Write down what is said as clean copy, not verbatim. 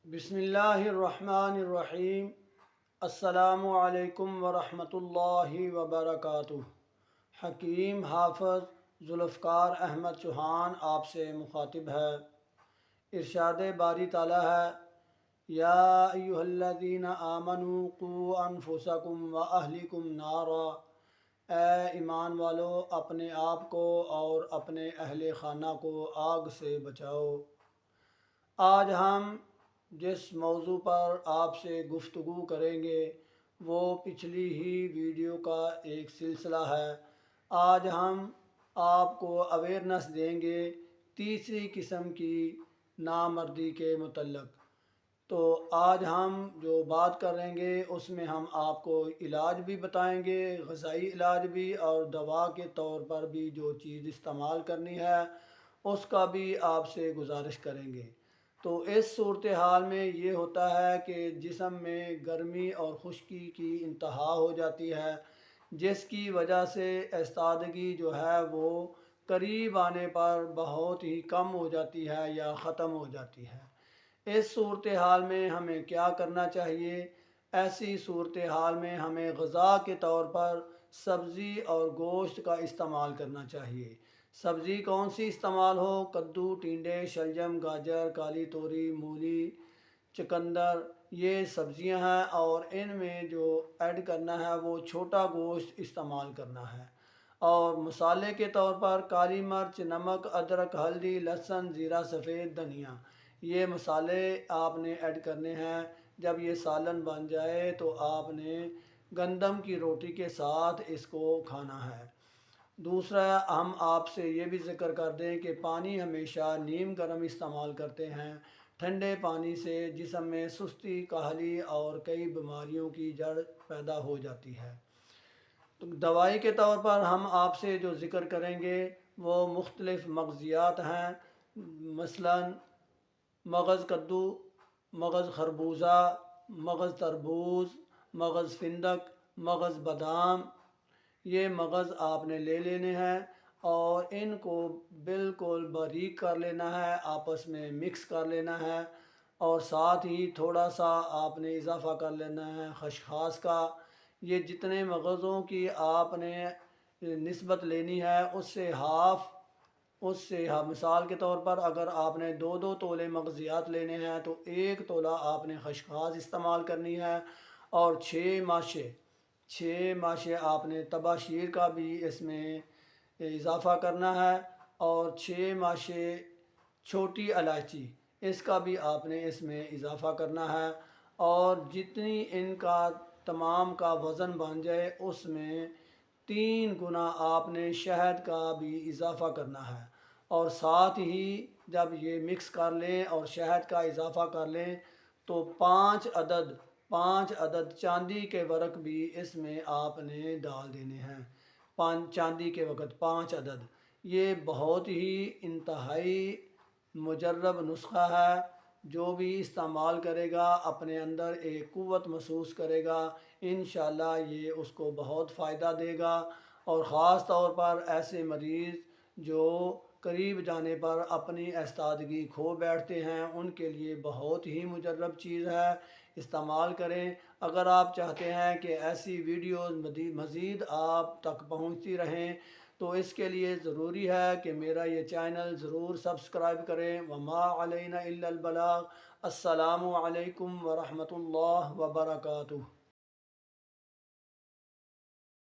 बिस्मिल्लाहिर्रहमानिर्रहीम। अस्सलामु अलैकुम वरहमतुल्लाहि वबरकातुह। हकीम हाफ़िज़ ज़ुल्फ़िकार अहमद चौहान आपसे मुखातिब है। इरशाद बारी ताला है, या अय्युहल्लज़ीना आमनू क़ू अनफुसकुम व अहलिकुम नारा। ए ईमान वालो, अपने आप को और अपने अहले खाना को आग से बचाओ। आज हम जिस मौजू पर आपसे गुफ्तगू करेंगे वो पिछली ही वीडियो का एक सिलसिला है। आज हम आपको अवेयरनेस देंगे तीसरी किस्म की नामर्दी के मुतल्लक़। तो आज हम जो बात करेंगे उसमें हम आपको इलाज भी बताएंगे, ग़िज़ाई इलाज भी, और दवा के तौर पर भी जो चीज़ इस्तेमाल करनी है उसका भी आपसे गुजारिश करेंगे। तो इस सूरत हाल में ये होता है कि जिस्म में गर्मी और खुश्की की इंतहा हो जाती है, जिसकी वजह से इस्तादगी जो है वो करीब आने पर बहुत ही कम हो जाती है या ख़त्म हो जाती है। इस सूरत हाल में हमें क्या करना चाहिए? ऐसी सूरत हाल में हमें ग़िज़ा के तौर पर सब्ज़ी और गोश्त का इस्तेमाल करना चाहिए। सब्ज़ी कौन सी इस्तेमाल हो? कद्दू, टिंडे, शलजम, गाजर, काली तोरी, मूली, चुकंदर, ये सब्ज़ियां हैं और इनमें जो ऐड करना है वो छोटा गोश्त इस्तेमाल करना है। और मसाले के तौर पर काली मिर्च, नमक, अदरक, हल्दी, लहसुन, ज़ीरा, सफ़ेद धनिया, ये मसाले आपने ऐड करने हैं। जब ये सालन बन जाए तो आपने गंदम की रोटी के साथ इसको खाना है। दूसरा, हम आपसे ये भी ज़िक्र कर दें कि पानी हमेशा नीम गर्म इस्तेमाल करते हैं। ठंडे पानी से जिस्म में सुस्ती, काहली और कई बीमारियों की जड़ पैदा हो जाती है। तो दवाई के तौर पर हम आपसे जो ज़िक्र करेंगे वो मुख्तलिफ़ मग़ज़ियात हैं। मसलन मगज़ कद्दू, मगज़ खरबूजा, मगज़ तरबूज, मगज़ फिंदक, मगज़ बादाम, ये मगज़ आपने ले लेने हैं और इनको बिल्कुल बारीक कर लेना है, आपस में मिक्स कर लेना है। और साथ ही थोड़ा सा आपने इजाफ़ा कर लेना है खसखस का। ये जितने मगज़ों की आपने निस्बत लेनी है उससे हाँ, मिसाल के तौर पर अगर आपने 2-2 तोले मगज़ियात लेने हैं तो 1 तोला आपने खसखस इस्तेमाल करनी है। और 6 माशे आपने तबाशीर का भी इसमें इजाफ़ा करना है। और 6 माशे छोटी इलायची, इसका भी आपने इसमें इजाफ़ा करना है। और जितनी इनका तमाम का वज़न बन जाए उसमें 3 गुना आपने शहद का भी इजाफ़ा करना है। और साथ ही जब ये मिक्स कर लें और शहद का इजाफ़ा कर लें तो 5 अदद चांदी के वर्क भी इसमें आपने डाल देने हैं। 5 चांदी के वक़्त 5 अदद। ये बहुत ही इंतहाई मुजर्रब नुस्खा है। जो भी इस्तेमाल करेगा अपने अंदर एक क़ुव्वत महसूस करेगा। इंशाअल्लाह ये उसको बहुत फ़ायदा देगा। और ख़ास तौर पर ऐसे मरीज़ जो करीब जाने पर अपनी इस्तादगी खो बैठते हैं उनके लिए बहुत ही मुजर्रब चीज़ है, इस्तेमाल करें। अगर आप चाहते हैं कि ऐसी वीडियोज़ मज़ीद आप तक पहुँचती रहें तो इसके लिए ज़रूरी है कि मेरा ये चैनल ज़रूर सब्सक्राइब करें। वमा अलैना इल्लल बलाग। अस्सलामु अलैकुम वरहमतुल्लाह वबरकातुह।